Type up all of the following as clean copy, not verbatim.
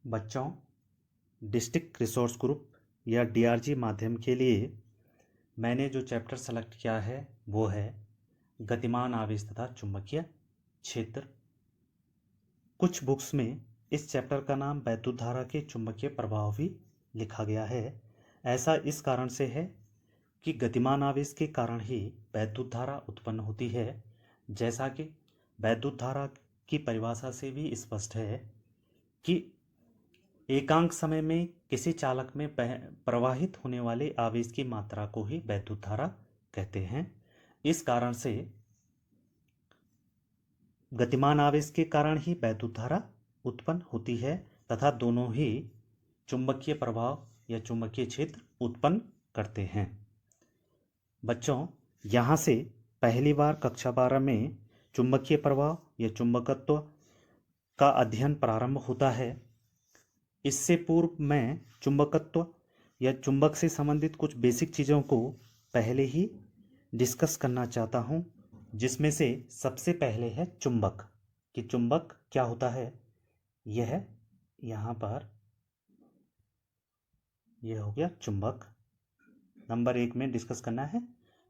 बच्चों, district resource group या DRG माध्यम के लिए मैंने जो चैप्टर सेलेक्ट किया है वो है गतिमान आवेश तथा चुंबकीय क्षेत्र। कुछ बुक्स में इस चैप्टर का नाम वैद्युत धारा के चुंबकीय प्रभाव भी लिखा गया है। ऐसा इस कारण से है कि गतिमान आवेश के कारण ही वैद्युत धारा उत्पन्न होती है। जैसा कि वैद्युत धारा की परिभाषा से भी स्पष्ट है कि एकांक समय में किसी चालक में प्रवाहित होने वाले आवेश की मात्रा को ही वैद्युत धारा कहते हैं। इस कारण से गतिमान आवेश के कारण ही वैद्युत धारा उत्पन्न होती है तथा दोनों ही चुंबकीय प्रभाव या चुंबकीय क्षेत्र उत्पन्न करते हैं। बच्चों, यहाँ से पहली बार कक्षा 12 में चुंबकीय प्रभाव या चुंबकत्व का अध्ययन प्रारंभ होता है। इससे पूर्व मैं चुंबकत्व या चुंबक से संबंधित कुछ बेसिक चीज़ों को पहले ही डिस्कस करना चाहता हूँ, जिसमें से सबसे पहले है चुंबक। कि चुंबक क्या होता है। यह यहाँ पर यह हो गया चुंबक। नंबर 1 में डिस्कस करना है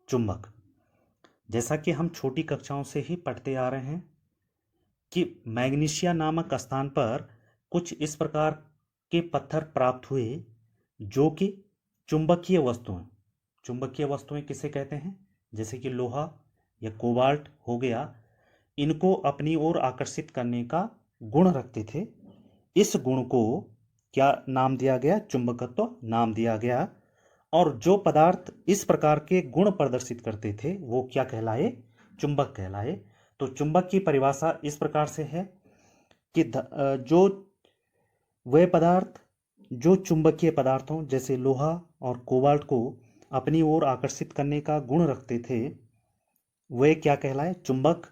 चुंबक। जैसा कि हम छोटी कक्षाओं से ही पढ़ते आ रहे हैं कि मैग्नीशिया नामक स्थान पर कुछ इस प्रकार के पत्थर प्राप्त हुए जो कि चुंबकीय वस्तुएं किसे कहते हैं, जैसे कि लोहा या कोबाल्ट हो गया। इनको अपनी ओर आकर्षित करने का गुण रखते थे। इस गुण को क्या नाम दिया गया, चुंबकत्व नाम दिया गया। और जो पदार्थ इस प्रकार के गुण प्रदर्शित करते थे वो क्या कहलाए, चुंबक कहलाए। तो चुंबक की परिभाषा इस प्रकार से है कि जो वे पदार्थ जो चुंबकीय पदार्थों जैसे लोहा और कोबाल्ट को अपनी ओर आकर्षित करने का गुण रखते थे वे क्या कहलाए, चुंबक।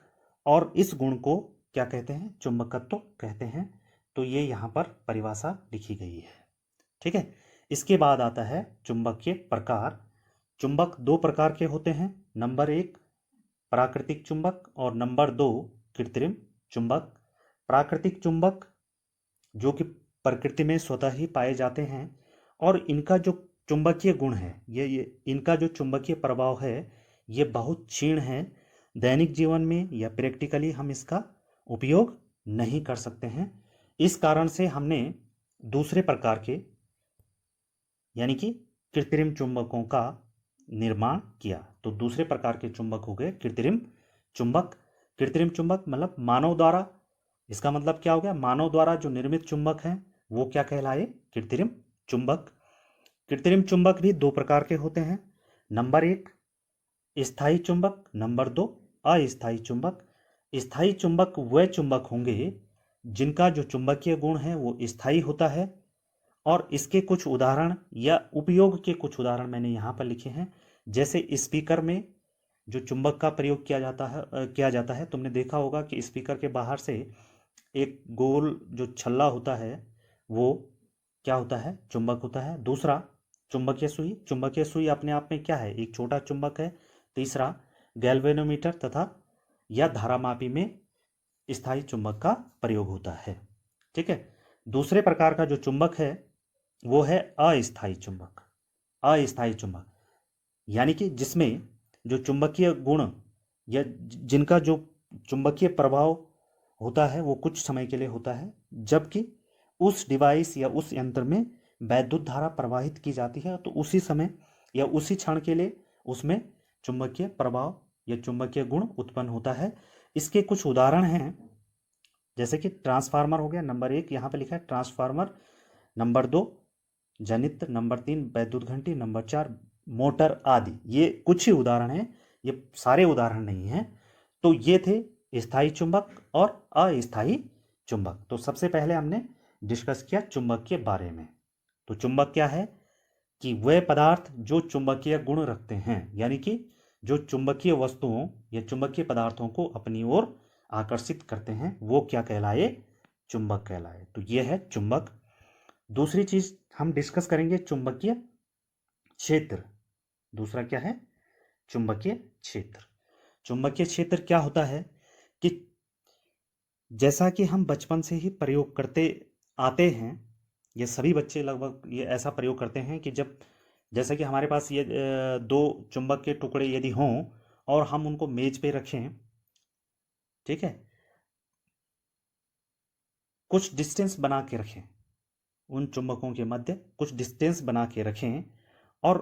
और इस गुण को क्या कहते हैं, चुंबकत्व कहते हैं। तो ये यहाँ पर परिभाषा लिखी गई है। ठीक है। इसके बाद आता है चुंबक के प्रकार। चुंबक 2 प्रकार के होते हैं। नंबर 1 प्राकृतिक चुंबक और नंबर 2 कृत्रिम चुंबक। प्राकृतिक चुंबक जो कि प्रकृति में स्वतः ही पाए जाते हैं और इनका जो चुंबकीय गुण है ये इनका जो चुंबकीय प्रभाव है ये बहुत क्षीण है। दैनिक जीवन में या प्रैक्टिकली हम इसका उपयोग नहीं कर सकते हैं। इस कारण से हमने दूसरे प्रकार के यानी कि कृत्रिम चुंबकों का निर्माण किया। तो दूसरे प्रकार के चुंबक हो गए कृत्रिम चुंबक। कृत्रिम चुंबक मतलब मानव द्वारा, इसका मतलब क्या हो गया, मानव द्वारा जो निर्मित चुंबक हैं वो क्या कहलाए, कृत्रिम चुंबक। कृत्रिम चुंबक भी 2 प्रकार के होते हैं। नंबर 1 स्थायी चुंबक, नंबर 2 अस्थायी चुंबक। स्थायी चुंबक वे चुंबक होंगे जिनका जो चुंबकीय गुण है वो स्थायी होता है। और इसके कुछ उदाहरण या उपयोग के कुछ उदाहरण मैंने यहाँ पर लिखे हैं। जैसे स्पीकर में जो चुंबक का प्रयोग किया जाता है तुमने देखा होगा कि स्पीकर के बाहर से एक गोल जो छल्ला होता है वो क्या होता है, चुंबक होता है। दूसरा चुंबकीय सुई अपने आप में क्या है, एक छोटा चुंबक है। तीसरा गैल्वेनोमीटर तथा या धारामापी में स्थायी चुंबक का प्रयोग होता है। ठीक है। दूसरे प्रकार का जो चुंबक है वो है अस्थायी चुंबक। अस्थायी चुंबक यानी कि जिसमें जो चुंबकीय गुण या जिनका जो चुंबकीय प्रभाव होता है वो कुछ समय के लिए होता है, जबकि उस डिवाइस या उस यंत्र में वैद्युत धारा प्रवाहित की जाती है तो उसी समय या उसी क्षण के लिए उसमें चुंबकीय प्रभाव या चुंबकीय गुण उत्पन्न होता है। इसके कुछ उदाहरण हैं, जैसे कि ट्रांसफार्मर हो गया, नंबर 1 यहाँ पे लिखा है ट्रांसफार्मर। नंबर 2 जनित्र, नंबर 3 वैद्युत घंटी, नंबर 4 मोटर आदि। ये कुछ ही उदाहरण हैं, ये सारे उदाहरण नहीं हैं। तो ये थे स्थायी चुंबक और अस्थायी चुंबक। तो सबसे पहले हमने डिस्कस किया चुंबक के बारे में। तो चुंबक क्या है कि वे पदार्थ जो चुंबकीय गुण रखते हैं, यानी कि जो चुंबकीय वस्तुओं या चुंबकीय पदार्थों को अपनी ओर आकर्षित करते हैं वो क्या कहलाए, चुंबक कहलाए। तो ये है चुंबक। दूसरी चीज हम डिस्कस करेंगे चुंबकीय क्षेत्र। दूसरा क्या है, चुंबकीय क्षेत्र। चुंबकीय क्षेत्र क्या होता है कि जैसा कि हम बचपन से ही प्रयोग करते आते हैं ये सभी बच्चे लगभग ये ऐसा प्रयोग करते हैं कि जब जैसे कि हमारे पास ये दो चुंबक के टुकड़े यदि हों और हम उनको मेज पे रखें, ठीक है, कुछ डिस्टेंस बना के रखें, उन चुंबकों के मध्य कुछ डिस्टेंस बना के रखें और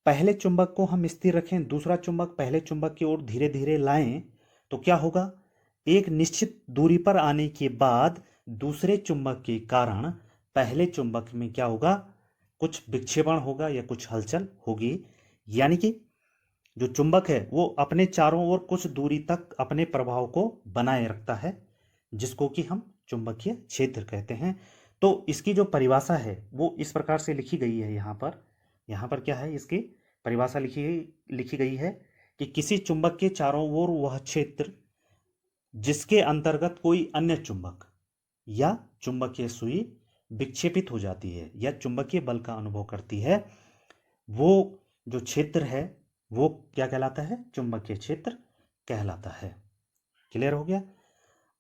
पहले चुंबक को हम स्थिर रखें, दूसरा चुंबक पहले चुंबक की ओर धीरे धीरे लाएं, तो क्या होगा, एक निश्चित दूरी पर आने के बाद दूसरे चुंबक के कारण पहले चुंबक में क्या होगा, कुछ विक्षेपण होगा या कुछ हलचल होगी। यानी कि जो चुंबक है वो अपने चारों ओर कुछ दूरी तक अपने प्रभाव को बनाए रखता है, जिसको कि हम चुंबकीय क्षेत्र कहते हैं। तो इसकी जो परिभाषा है वो इस प्रकार से लिखी गई है। यहाँ पर क्या है, इसकी परिभाषा लिखी गई है कि किसी चुंबक के चारों ओर वह क्षेत्र जिसके अंतर्गत कोई अन्य चुंबक या चुंबकीय सुई विक्षेपित हो जाती है या चुंबकीय बल का अनुभव करती है, वो जो क्षेत्र है वो क्या कहलाता है, चुंबकीय क्षेत्र कहलाता है। क्लियर हो गया।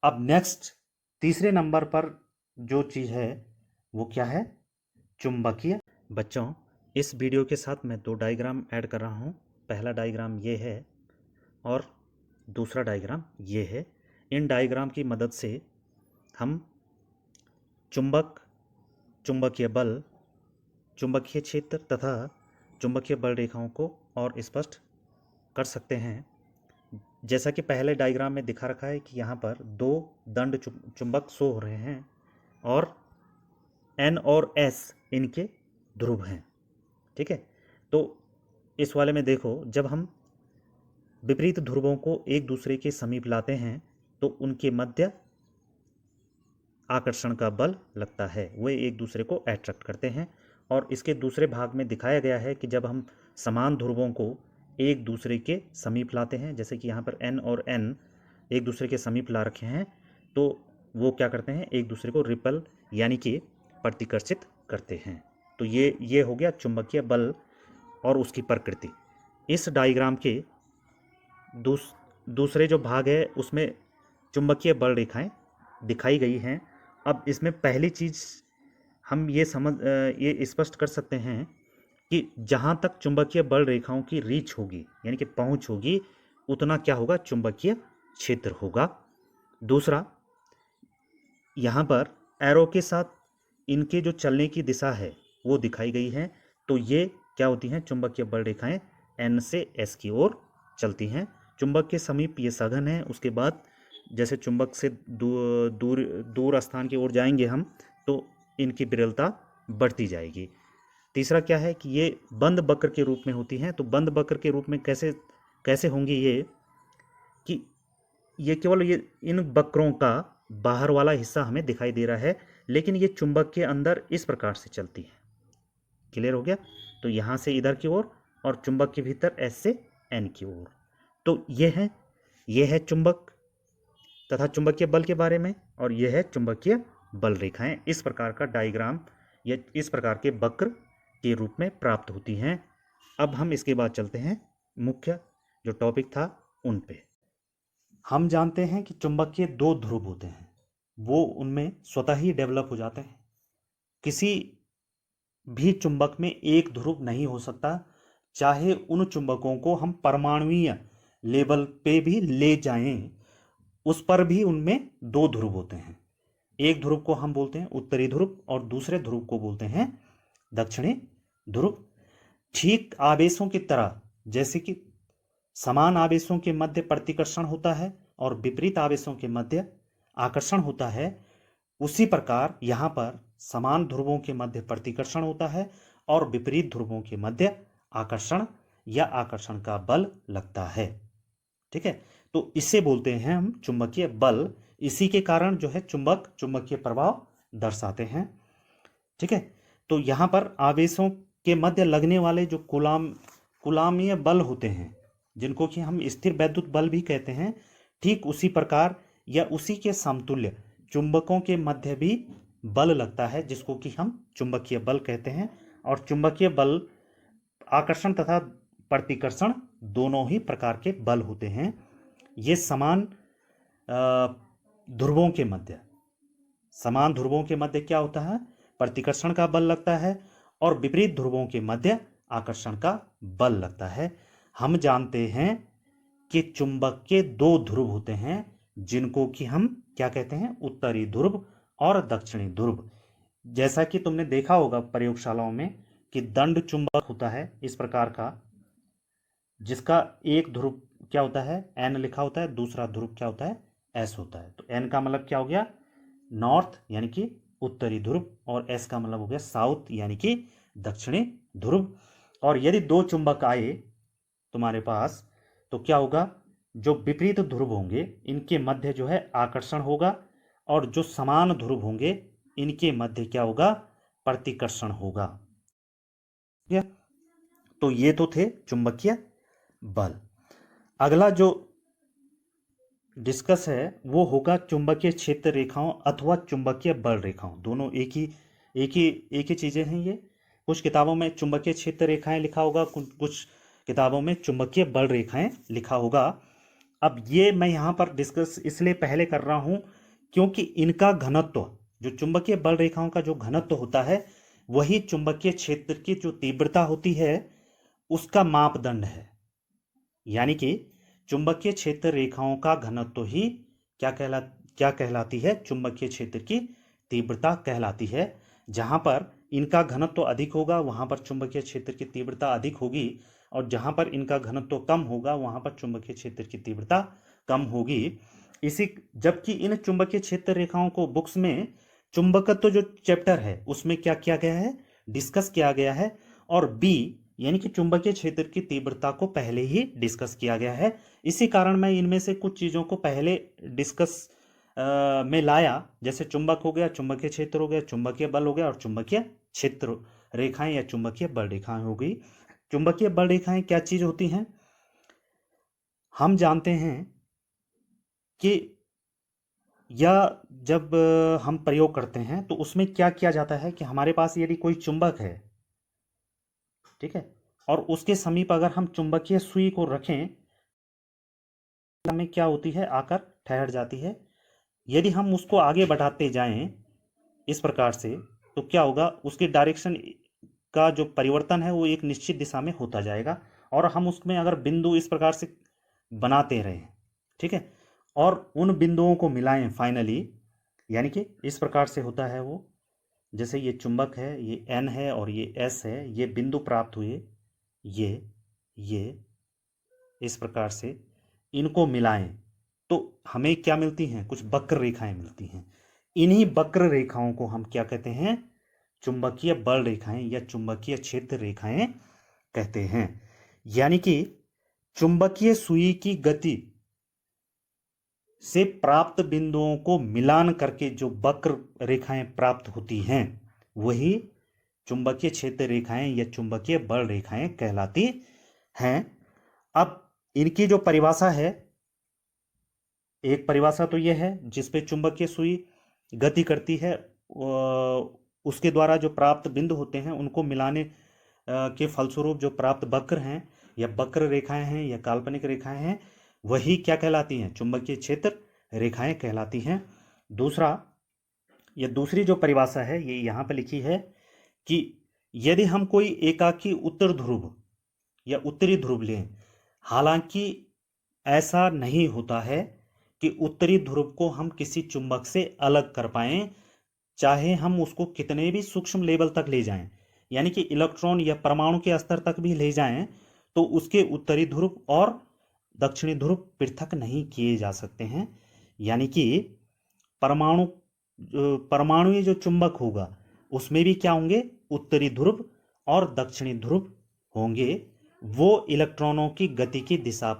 अब नेक्स्ट तीसरे नंबर पर जो चीज़ है वो क्या है, चुंबकीय। बच्चों, इस वीडियो के साथ मैं दो डायग्राम ऐड कर रहा हूँ। पहला डायग्राम ये है और दूसरा डायग्राम ये है। इन डायग्राम की मदद से हम चुंबक, चुंबकीय बल, चुंबकीय क्षेत्र तथा चुंबकीय बल रेखाओं को और स्पष्ट कर सकते हैं। जैसा कि पहले डायग्राम में दिखा रखा है कि यहाँ पर दो दंड चुंबक शो हो रहे हैं और N और S इनके ध्रुव हैं, ठीक है। तो इस वाले में देखो, जब हम विपरीत ध्रुवों को एक दूसरे के समीप लाते हैं तो उनके मध्य आकर्षण का बल लगता है, वे एक दूसरे को अट्रैक्ट करते हैं। और इसके दूसरे भाग में दिखाया गया है कि जब हम समान ध्रुवों को एक दूसरे के समीप लाते हैं, जैसे कि यहाँ पर N और N एक दूसरे के समीप ला रखे हैं, तो वो क्या करते हैं, एक दूसरे को रिपल यानी कि प्रतिकर्षित करते हैं। तो ये हो गया चुंबकीय बल और उसकी प्रकृति। इस डायग्राम के दूसरे जो भाग है उसमें चुंबकीय बल रेखाएं दिखाई गई हैं। अब इसमें पहली चीज़ हम ये स्पष्ट कर सकते हैं कि जहाँ तक चुंबकीय बल रेखाओं की रीच होगी यानी कि पहुँच होगी, उतना क्या होगा, चुंबकीय क्षेत्र होगा। दूसरा, यहाँ पर एरो के साथ इनके जो चलने की दिशा है वो दिखाई गई है। तो ये क्या होती हैं, चुंबकीय बल रेखाएं N से S की ओर चलती हैं। चुंबक के समीप ये सघन है, उसके बाद जैसे चुंबक से दूर स्थान की ओर जाएंगे हम तो इनकी विरलता बढ़ती जाएगी। तीसरा क्या है कि ये बंद वक्र के रूप में होती हैं। तो बंद वक्र के रूप में कैसे होंगी ये, कि ये केवल ये इन वक्रों का बाहर वाला हिस्सा हमें दिखाई दे रहा है, लेकिन ये चुंबक के अंदर इस प्रकार से चलती है। क्लियर हो गया। तो यहाँ से इधर की ओर और चुंबक के भीतर S से N की ओर। तो ये है चुंबक तथा चुंबकीय बल के बारे में, और यह है चुंबकीय बल रेखाएं। इस प्रकार का डायग्राम या इस प्रकार के वक्र के रूप में प्राप्त होती हैं। अब हम इसके बाद चलते हैं मुख्य जो टॉपिक था उन पे। हम जानते हैं कि चुंबक के दो ध्रुव होते हैं, वो उनमें स्वतः ही डेवलप हो जाते हैं। किसी भी चुंबक में एक ध्रुव नहीं हो सकता, चाहे उन चुंबकों को हम परमाणुीय लेवल पे भी ले जाएं, उस पर भी उनमें दो ध्रुव होते हैं। एक ध्रुव को हम बोलते हैं उत्तरी ध्रुव और दूसरे ध्रुव को बोलते हैं दक्षिणी ध्रुव। ठीक आवेशों की तरह, जैसे कि समान आवेशों के मध्य प्रतिकर्षण होता है और विपरीत आवेशों के मध्य आकर्षण होता है, उसी प्रकार यहाँ पर समान ध्रुवों के मध्य प्रतिकर्षण होता है और विपरीत ध्रुवों के मध्य आकर्षण या आकर्षण का बल लगता है। ठीक है, तो इसे बोलते हैं हम चुंबकीय बल। इसी के कारण जो है चुंबकीय प्रभाव दर्शाते हैं। ठीक है, तो यहाँ पर आवेशों के मध्य लगने वाले जो कुलामीय बल होते हैं, जिनको कि हम स्थिर वैद्युत बल भी कहते हैं, ठीक उसी प्रकार या उसी के समतुल्य चुंबकों के मध्य भी बल लगता है, जिसको कि हम चुंबकीय बल कहते हैं। और चुंबकीय बल आकर्षण तथा प्रतिकर्षण दोनों ही प्रकार के बल होते हैं। ये समान ध्रुवों के मध्य क्या होता है, प्रतिकर्षण का बल लगता है और विपरीत ध्रुवों के मध्य आकर्षण का बल लगता है। हम जानते हैं कि चुंबक के दो ध्रुव होते हैं जिनको कि हम क्या कहते हैं, उत्तरी ध्रुव और दक्षिणी ध्रुव। जैसा कि तुमने देखा होगा प्रयोगशालाओं में कि दंड चुंबक होता है इस प्रकार का, जिसका एक ध्रुव क्या होता है, एन लिखा होता है, दूसरा ध्रुव क्या होता है, एस होता है। तो एन का मतलब क्या हो गया, नॉर्थ यानी कि उत्तरी ध्रुव, और एस का मतलब हो गया साउथ यानी कि दक्षिणी ध्रुव। और यदि दो चुंबक आए तुम्हारे पास तो क्या होगा, जो विपरीत ध्रुव होंगे इनके मध्य जो है आकर्षण होगा, और जो समान ध्रुव होंगे इनके मध्य क्या होगा, प्रतिकर्षण होगा। तो ये तो थे चुंबकीय बल। अगला जो डिस्कस है वो होगा चुंबकीय क्षेत्र रेखाओं अथवा चुंबकीय बल रेखाओं। दोनों एक ही चीजें हैं ये। कुछ किताबों में चुंबकीय क्षेत्र रेखाएं लिखा होगा, कुछ किताबों में चुंबकीय बल रेखाएं लिखा होगा। अब ये मैं यहाँ पर डिस्कस इसलिए पहले कर रहा हूँ क्योंकि इनका घनत्व, जो चुंबकीय बल रेखाओं का जो घनत्व होता है वही चुंबकीय क्षेत्र की जो तीव्रता होती है उसका मापदंड है। यानी कि चुंबकीय क्षेत्र रेखाओं का घनत्व ही क्या कहलाती है, चुंबकीय क्षेत्र की तीव्रता कहलाती है। जहां पर इनका घनत्व अधिक होगा वहां पर चुंबकीय क्षेत्र की तीव्रता अधिक होगी, और जहां पर इनका घनत्व कम होगा वहां पर चुंबकीय क्षेत्र की तीव्रता कम होगी। इसी जबकि इन चुंबकीय क्षेत्र रेखाओं को बुक्स में चुंबकत्व जो चैप्टर है उसमें क्या किया गया है, डिस्कस किया गया है, और बी यानी कि चुंबकीय क्षेत्र की तीव्रता को पहले ही डिस्कस किया गया है। इसी कारण मैं इनमें से कुछ चीजों को पहले डिस्कस में लाया, जैसे चुंबक हो गया, चुंबकीय क्षेत्र हो गया, चुंबकीय बल हो गया, और चुंबकीय क्षेत्र रेखाएं या चुंबकीय बल रेखाएं हो गई। चुंबकीय बल रेखाएं क्या चीज होती हैं, हम जानते हैं कि या जब हम प्रयोग करते हैं तो उसमें क्या किया जाता है कि हमारे पास यदि कोई चुंबक है, ठीक है, और उसके समीप अगर हम चुंबकीय सुई को रखें में क्या होती है, आकर ठहर जाती है। यदि हम उसको आगे बढ़ाते जाएं इस प्रकार से तो क्या होगा, उसके डायरेक्शन का जो परिवर्तन है वो एक निश्चित दिशा में होता जाएगा, और हम उसमें अगर बिंदु इस प्रकार से बनाते रहें, ठीक है, और उन बिंदुओं को मिलाएं फाइनली, यानी कि इस प्रकार से होता है वो, जैसे ये चुंबक है, ये एन है और ये एस है, ये बिंदु प्राप्त हुए, ये इस प्रकार से इनको मिलाएं तो हमें क्या मिलती हैं, कुछ वक्र रेखाएं मिलती हैं। इन्हीं वक्र रेखाओं को हम क्या कहते हैं, चुंबकीय बल रेखाएं या चुंबकीय क्षेत्र रेखाएं कहते हैं। यानी कि चुंबकीय सुई की गति से प्राप्त बिंदुओं को मिलान करके जो वक्र रेखाएं प्राप्त होती हैं वही चुंबकीय क्षेत्र रेखाएं या चुंबकीय बल रेखाएं कहलाती हैं। अब इनकी जो परिभाषा है, एक परिभाषा तो यह है जिसपे चुंबकीय सुई गति करती है, उसके द्वारा जो प्राप्त बिंदु होते हैं उनको मिलाने के फलस्वरूप जो प्राप्त वक्र हैं या वक्र रेखाएं हैं या काल्पनिक रेखाएं हैं वही क्या कहलाती हैं, चुंबकीय क्षेत्र रेखाएं कहलाती हैं। दूसरी जो परिभाषा है ये यहाँ पर लिखी है कि यदि हम कोई एकाकी उत्तर ध्रुव या उत्तरी ध्रुव लें, हालांकि ऐसा नहीं होता है कि उत्तरी ध्रुव को हम किसी चुंबक से अलग कर पाएं, चाहे हम उसको कितने भी सूक्ष्म लेवल तक ले जाएं, यानी कि इलेक्ट्रॉन या परमाणु के स्तर तक भी ले जाएं, तो उसके उत्तरी ध्रुव और दक्षिणी ध्रुव पृथक नहीं किए जा सकते हैं। यानी कि परमाणुई जो चुंबक होगा उसमें भी क्या होंगे, उत्तरी ध्रुव और दक्षिणी ध्रुव होंगे, वो इलेक्ट्रॉनों की गति की दिशा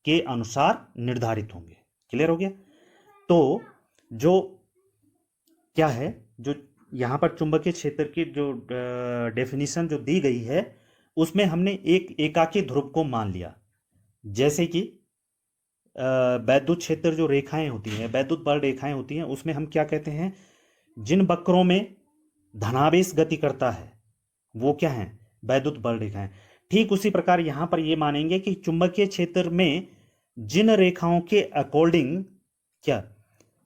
के अनुसार निर्धारित होंगे। क्लियर हो गया। तो जो क्या है, जो यहाँ पर चुंबकीय क्षेत्र की जो डेफिनेशन जो दी गई है उसमें हमने एक एकाकी ध्रुव को मान लिया, जैसे कि वैद्युत क्षेत्र जो रेखाएं होती हैं, वैद्युत बल रेखाएं होती हैं, उसमें हम क्या कहते हैं, जिन वक्रों में धनावेश गति करता है वो क्या है, वैद्युत बल रेखाएं। ठीक उसी प्रकार यहां पर ये मानेंगे कि चुंबकीय क्षेत्र में जिन रेखाओं के अकॉर्डिंग क्या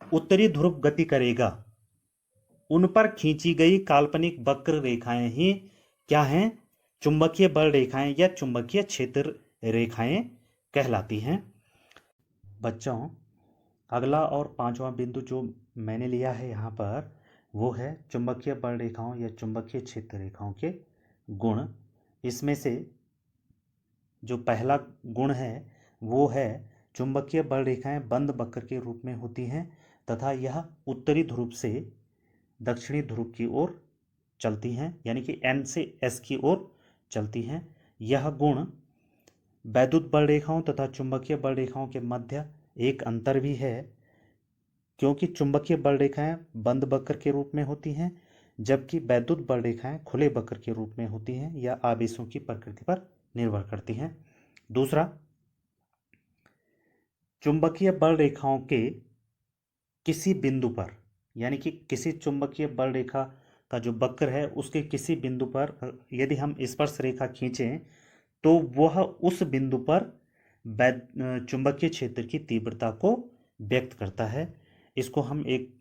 उत्तरी ध्रुव गति करेगा उन पर खींची गई काल्पनिक वक्र रेखाएं ही क्या हैं? चुंबकीय बल रेखाएं या चुंबकीय क्षेत्र रेखाएं कहलाती हैं। बच्चों, अगला और पांचवा बिंदु जो मैंने लिया है यहाँ पर, वो है चुंबकीय बल रेखाओं या चुंबकीय क्षेत्र रेखाओं के गुण। इसमें से जो पहला गुण है वो है चुंबकीय बल रेखाएं बंद वक्र के रूप में होती हैं तथा यह उत्तरी ध्रुव से दक्षिणी ध्रुव की ओर चलती हैं, यानी कि N से S की ओर चलती हैं। यह गुण वैद्युत बल रेखाओं तथा चुंबकीय बल रेखाओं के मध्य एक अंतर भी है, क्योंकि चुंबकीय बल रेखाएं बंद वक्र के रूप में होती हैं जबकि वैद्युत बल रेखाएं खुले वक्र के रूप में होती हैं या आवेशों की प्रकृति पर निर्भर करती हैं। दूसरा, चुंबकीय बल रेखाओं के किसी बिंदु पर, यानी कि किसी चुंबकीय बल रेखा का जो वक्र है उसके किसी बिंदु पर यदि हम स्पर्श रेखा खींचें तो वह उस बिंदु पर चुंबकीय क्षेत्र की तीव्रता को व्यक्त करता है। इसको हम एक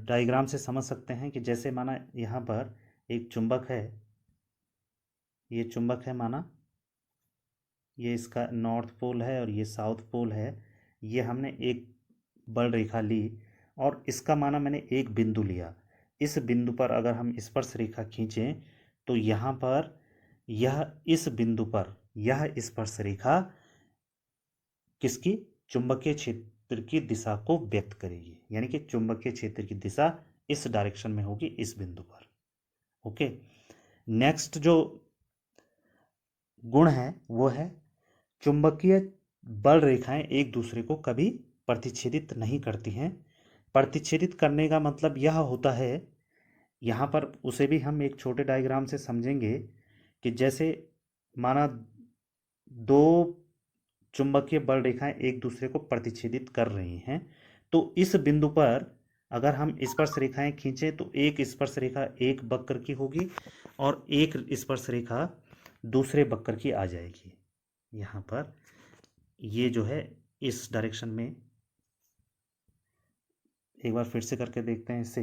डायग्राम से समझ सकते हैं कि जैसे माना यहाँ पर एक चुंबक है, ये चुंबक है, माना ये इसका नॉर्थ पोल है और ये साउथ पोल है। ये हमने एक बल रेखा ली और इसका माना मैंने एक बिंदु लिया। इस बिंदु पर अगर हम स्पर्श रेखा खींचें तो यहाँ पर यह इस बिंदु पर यह स्पर्श रेखा किसकी? चुंबकीय क्षेत्र की दिशा को व्यक्त करेगी, यानी कि चुंबकीय क्षेत्र की दिशा इस डायरेक्शन में होगी, इस बिंदु पर। ओके, नेक्स्ट जो गुण है वो है चुंबकीय बल रेखाएं एक दूसरे को कभी प्रतिच्छेदित नहीं करती हैं। प्रतिच्छेदित करने का मतलब यह होता है, यहाँ पर उसे भी हम एक छोटे डायग्राम से समझेंगे कि जैसे माना दो चुंबकीय बल रेखाएं एक दूसरे को प्रतिच्छेदित कर रही हैं, तो इस बिंदु पर अगर हम स्पर्श रेखाएं खींचें तो एक स्पर्श रेखा एक वक्र की होगी और एक स्पर्श रेखा दूसरे वक्र की आ जाएगी। यहाँ पर ये जो है इस डायरेक्शन में, एक बार फिर से करके देखते हैं इसे।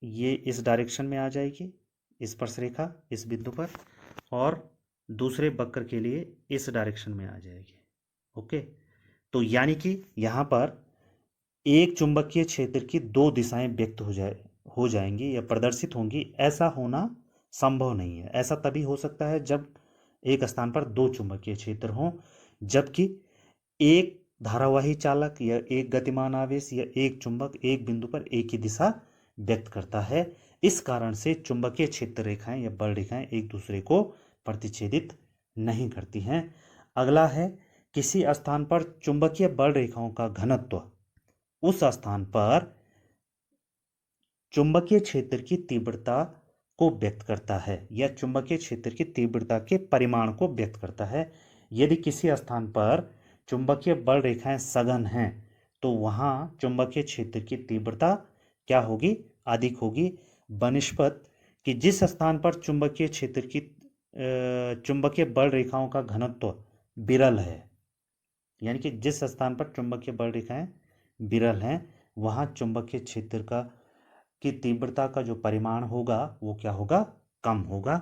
ये इस डायरेक्शन में आ जाएगी स्पर्श रेखा इस बिंदु पर, और दूसरे वक्र के लिए इस डायरेक्शन में आ जाएगी। ओके, तो यानी कि यहाँ पर एक चुंबकीय क्षेत्र की दो दिशाएं व्यक्त हो जाएंगी या प्रदर्शित होंगी। ऐसा होना संभव नहीं है। ऐसा तभी हो सकता है जब एक स्थान पर दो चुंबकीय क्षेत्र हों, जबकि एक धारावाही चालक या एक गतिमान आवेश या एक चुंबक एक बिंदु पर एक ही दिशा व्यक्त करता है। इस कारण से चुंबकीय क्षेत्र रेखाएं या बल रेखाएं एक दूसरे को प्रतिच्छेदित नहीं करती हैं। अगला है, किसी स्थान पर चुंबकीय बल रेखाओं का घनत्व उस स्थान पर चुंबकीय क्षेत्र की तीव्रता को व्यक्त करता है या चुंबकीय क्षेत्र की तीव्रता के परिमाण को व्यक्त करता है। यदि किसी स्थान पर चुंबकीय बल रेखाएं सघन हैं तो वहां चुंबकीय क्षेत्र की तीव्रता क्या होगी? अधिक होगी, बनिस्पत कि जिस स्थान पर चुंबकीय क्षेत्र की चुंबकीय बल रेखाओं का घनत्व विरल है, यानी कि जिस स्थान पर चुंबकीय बल रेखाएं विरल हैं वहां चुंबकीय क्षेत्र की तीव्रता का जो परिमाण होगा वो क्या होगा? कम होगा।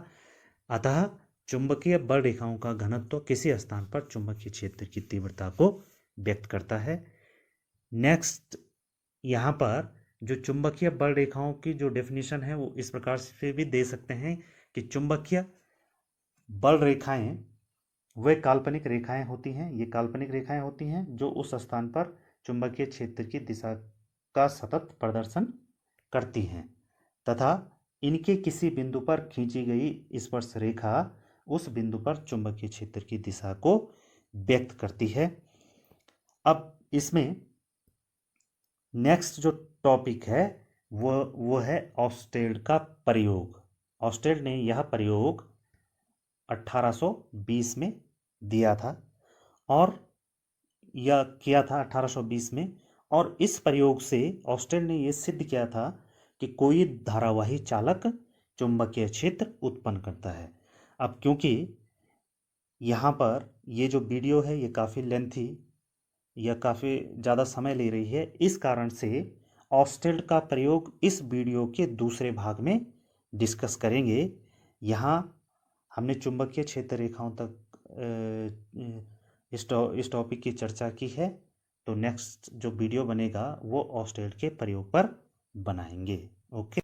अतः चुंबकीय बल रेखाओं का घनत्व किसी स्थान पर चुंबकीय क्षेत्र की तीव्रता को व्यक्त करता है। नेक्स्ट, यहाँ पर जो चुंबकीय बल रेखाओं की जो डेफिनेशन है वो इस प्रकार से भी दे सकते हैं कि चुंबकीय बल रेखाएं वे काल्पनिक रेखाएं होती हैं, ये काल्पनिक रेखाएं होती हैं जो उस स्थान पर चुंबकीय क्षेत्र की दिशा का सतत प्रदर्शन करती हैं तथा इनके किसी बिंदु पर खींची गई स्पर्श रेखा उस बिंदु पर चुंबकीय क्षेत्र की दिशा को व्यक्त करती है। अब इसमें नेक्स्ट जो टॉपिक है वो है ऑस्टेल्ड का प्रयोग। ऑस्टेल्ड ने यह प्रयोग 1820 में दिया था और यह किया था 1820 में, और इस प्रयोग से ऑस्टेल्ड ने यह सिद्ध किया था कि कोई धारावाही चालक चुंबकीय क्षेत्र उत्पन्न करता है। अब क्योंकि यहाँ पर ये जो वीडियो है ये काफ़ी लेंथी यह काफ़ी ज़्यादा समय ले रही है, इस कारण से ऑस्टेल्ड का प्रयोग इस वीडियो के दूसरे भाग में डिस्कस करेंगे। यहाँ हमने चुंबकीय क्षेत्र रेखाओं तक इस टॉपिक की चर्चा की है। तो नेक्स्ट जो वीडियो बनेगा वो ऑस्टेल्ड के प्रयोग पर बनाएंगे। ओके।